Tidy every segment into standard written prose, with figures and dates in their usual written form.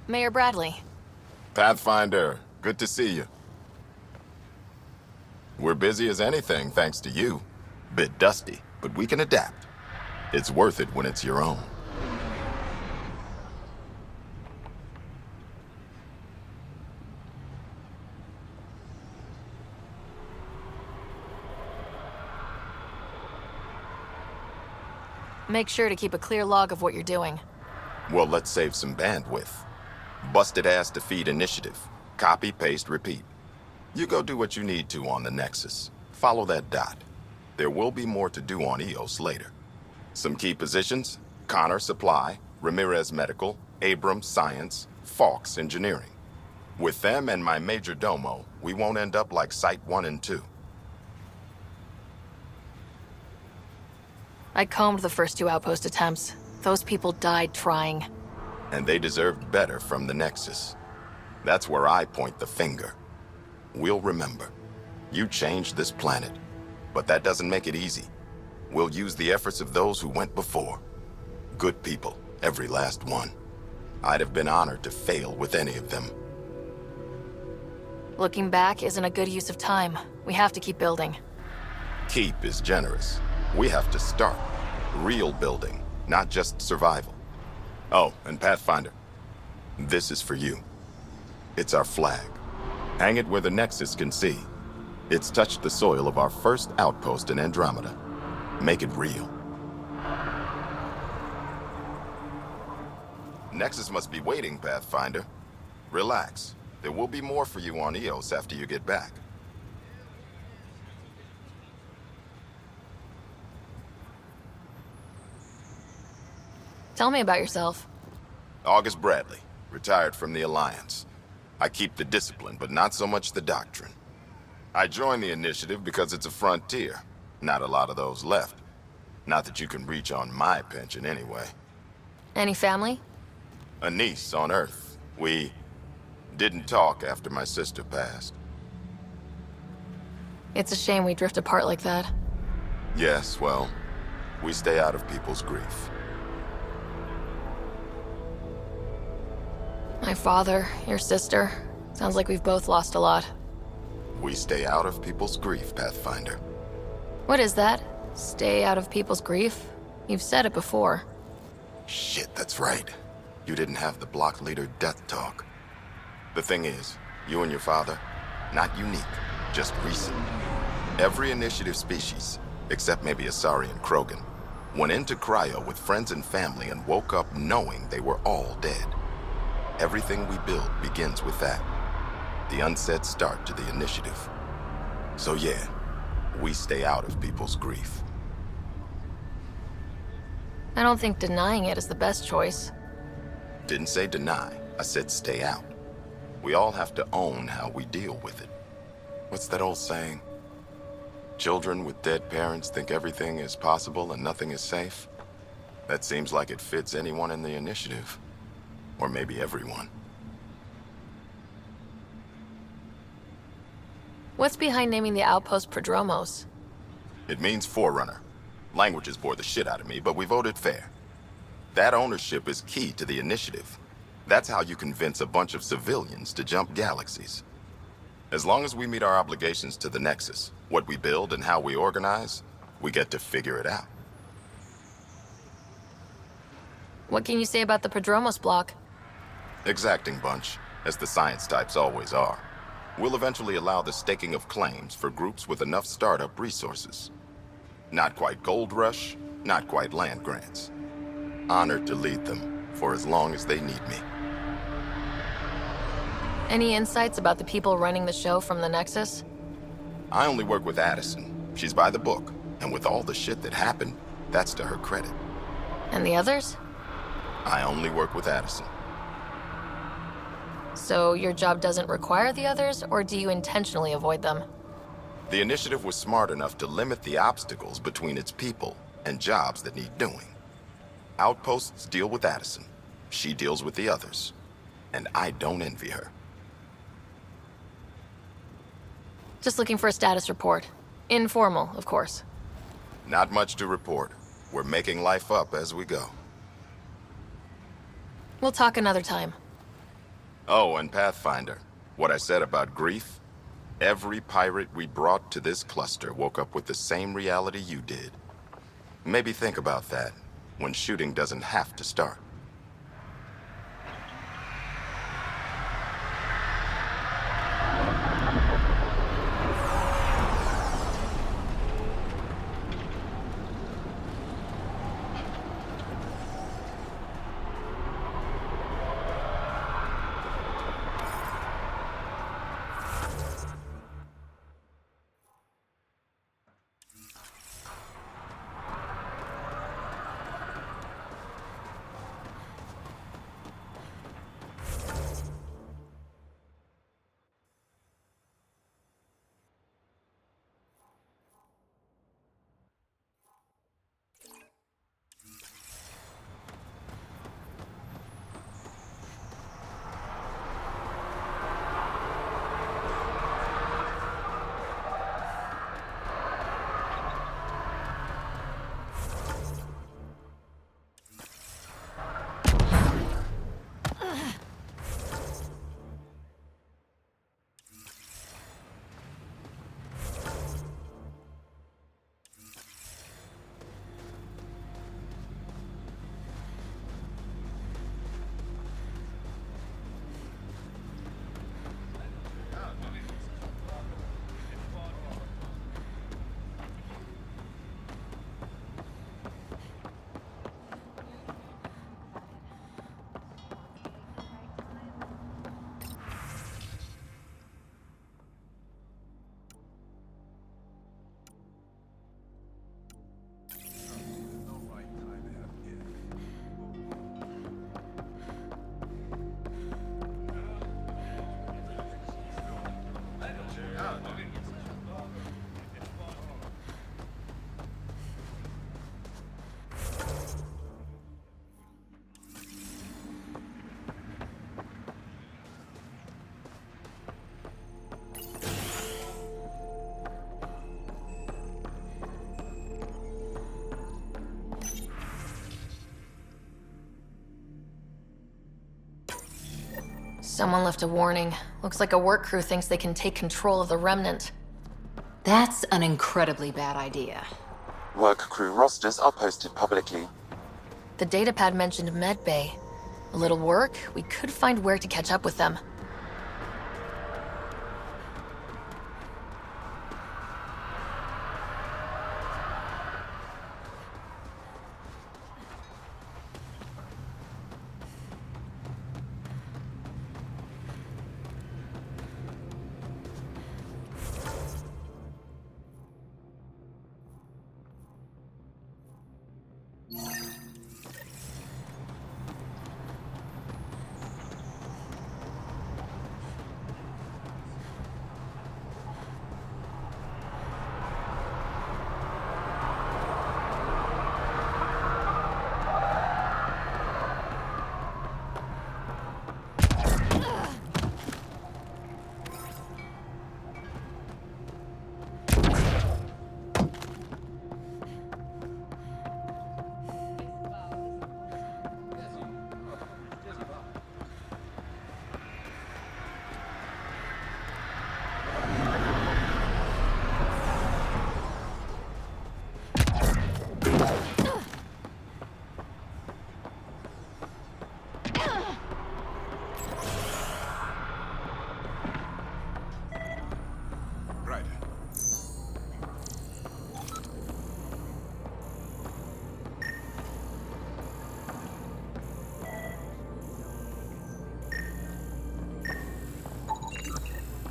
Mayor Bradley. Pathfinder, good to see you. We're busy as anything thanks to you. Bit dusty, but we can adapt. It's worth it when it's your own. Make sure to keep a clear log of what you're doing. Well, let's save some bandwidth. Busted ass defeat initiative. Copy, paste, repeat. You go do what you need to on the Nexus. Follow that dot. There will be more to do on EOS later. Some key positions: Connor Supply, Ramirez Medical, Abrams Science, Fawkes Engineering. With them and my major domo, we won't end up like Site 1 and 2. I combed the first 2 outpost attempts. Those people died trying. And they deserved better from the Nexus. That's where I point the finger. We'll remember. You changed this planet, but that doesn't make it easy. We'll use the efforts of those who went before. Good people, every last one. I'd have been honored to fail with any of them. Looking back isn't a good use of time. We have to keep building. Keep is generous. We have to start. Real building, not just survival. Oh, and Pathfinder, this is for you. It's our flag. Hang it where the Nexus can see. It's touched the soil of our first outpost in Andromeda. Make it real. Nexus must be waiting, Pathfinder. Relax. There will be more for you on EOS after you get back. Tell me about yourself. August Bradley, retired from the Alliance. I keep the discipline, but not so much the doctrine. I joined the initiative because it's a frontier. Not a lot of those left. Not that you can reach on my pension anyway. Any family? A niece on Earth. We didn't talk after my sister passed. It's a shame we drift apart like that. Yes, well, we stay out of people's grief. My father, your sister. Sounds like we've both lost a lot. We stay out of people's grief, Pathfinder. What is that? Stay out of people's grief? You've said it before. Shit, that's right. You didn't have the block leader death talk. The thing is, you and your father, not unique, just recent. Every initiative species, except maybe Asari and Krogan, went into cryo with friends and family and woke up knowing they were all dead. Everything we build begins with that. The unsaid start to the initiative. So yeah, we stay out of people's grief. I don't think denying it is the best choice. Didn't say deny, I said stay out. We all have to own how we deal with it. What's that old saying? Children with dead parents think everything is possible and nothing is safe? That seems like it fits anyone in the initiative. Or maybe everyone. What's behind naming the outpost Prodromos? It means Forerunner. Languages bore the shit out of me, but we voted fair. That ownership is key to the initiative. That's how you convince a bunch of civilians to jump galaxies. As long as we meet our obligations to the Nexus, what we build and how we organize, we get to figure it out. What can you say about the Prodromos block? Exacting bunch, as the science types always are. We'll eventually allow the staking of claims for groups with enough startup resources. Not quite gold rush, not quite land grants. Honored to lead them for as long as they need me. Any insights about the people running the show from the Nexus? I only work with Addison. She's by the book, and with all the shit that happened, that's to her credit. And the others? I only work with Addison. So your job doesn't require the others, or do you intentionally avoid them? The initiative was smart enough to limit the obstacles between its people and jobs that need doing. Outposts deal with Addison. She deals with the others. And I don't envy her. Just looking for a status report. Informal, of course. Not much to report. We're making life up as we go. We'll talk another time. Oh, and Pathfinder. What I said about grief? Every pirate we brought to this cluster woke up with the same reality you did. Maybe think about that, when shooting doesn't have to start. Someone left a warning. Looks like a work crew thinks they can take control of the Remnant. That's an incredibly bad idea. Work crew rosters are posted publicly. The datapad mentioned Medbay. A little work, we could find where to catch up with them.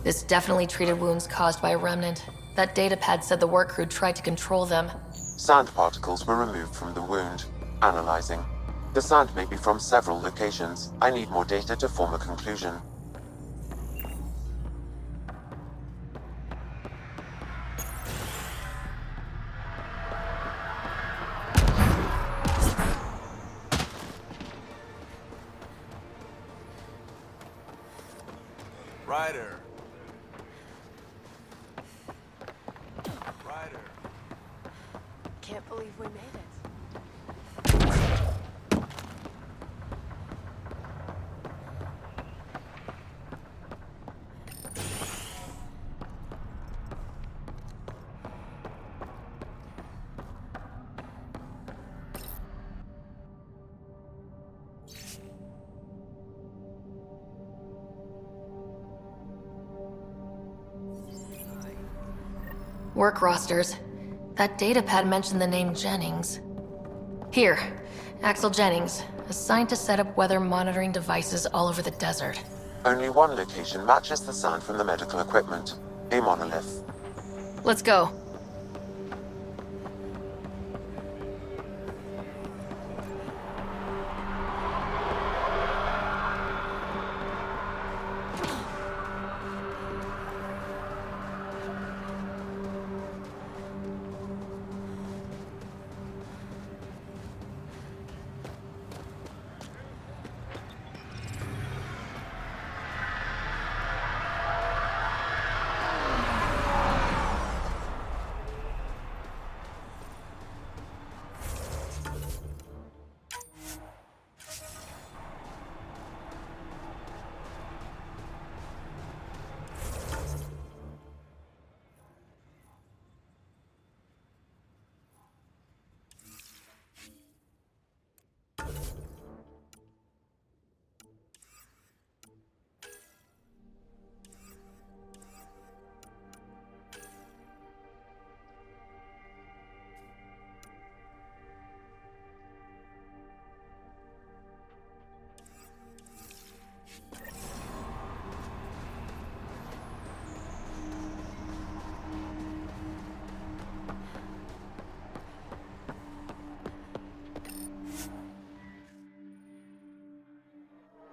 This definitely treated wounds caused by a Remnant. That datapad said the work crew tried to control them. Sand particles were removed from the wound. Analyzing. The sand may be from several locations. I need more data to form a conclusion. Ryder. Ryder. Can't believe we made it. Work rosters. That datapad mentioned the name Jennings. Here, Axel Jennings, assigned to set up weather monitoring devices all over the desert. Only one location matches the sound from the medical equipment. A monolith. Let's go.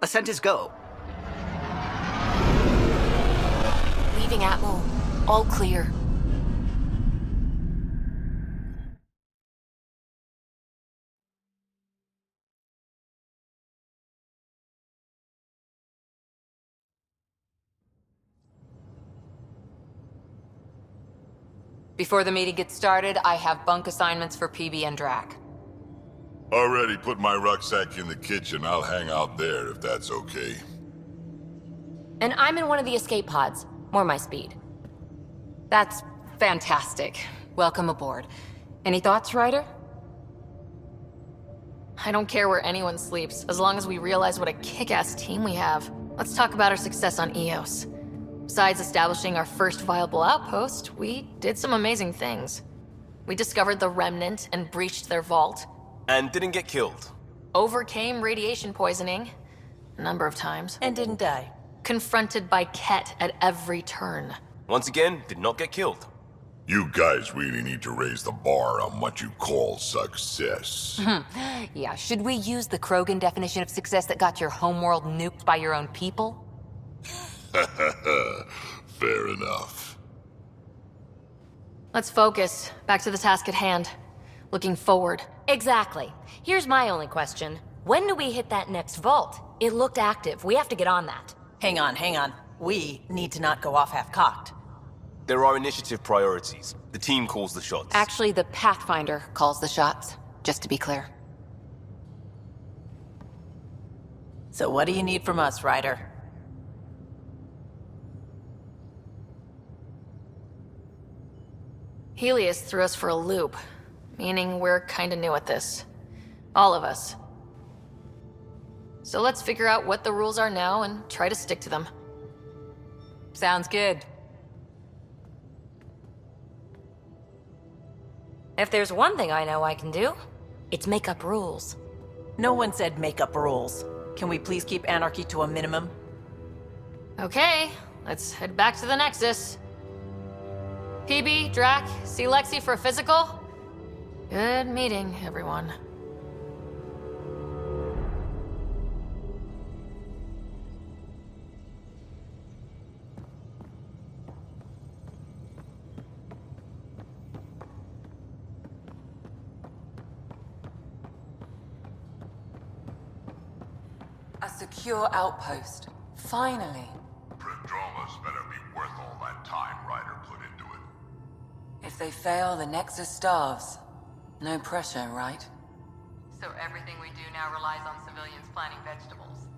Ascent is go. Leaving Atmo. All clear. Before the meeting gets started, I have bunk assignments for PB and Drac. Already put my rucksack in the kitchen. I'll hang out there if that's okay. And I'm in one of the escape pods. More my speed. That's fantastic. Welcome aboard. Any thoughts, Ryder? I don't care where anyone sleeps, as long as we realize what a kick-ass team we have. Let's talk about our success on Eos. Besides establishing our first viable outpost, we did some amazing things. We discovered the Remnant and breached their vault. And didn't get killed. Overcame radiation poisoning. A number of times. And didn't die. Confronted by Ket at every turn. Once again, did not get killed. You guys really need to raise the bar on what you call success. Yeah, should we use the Krogan definition of success that got your homeworld nuked by your own people? Fair enough. Let's focus. Back to the task at hand. Looking forward. Exactly. Here's my only question. When do we hit that next vault? It looked active. We have to get on that. Hang on. We need to not go off half-cocked. There are initiative priorities. The team calls the shots. Actually, the Pathfinder calls the shots, just to be clear. So what do you need from us, Ryder? Helios threw us for a loop, meaning we're kinda new at this. All of us. So let's figure out what the rules are now and try to stick to them. Sounds good. If there's one thing I know I can do, it's make up rules. No one said make up rules. Can we please keep anarchy to a minimum? Okay, let's head back to the Nexus. PB, Drac, see Lexi for a physical? Good meeting, everyone. A secure outpost. Finally. Prodromos better be worth all that time Ryder put into it. If they fail, the Nexus starves. No pressure, right? So everything we do now relies on civilians planting vegetables.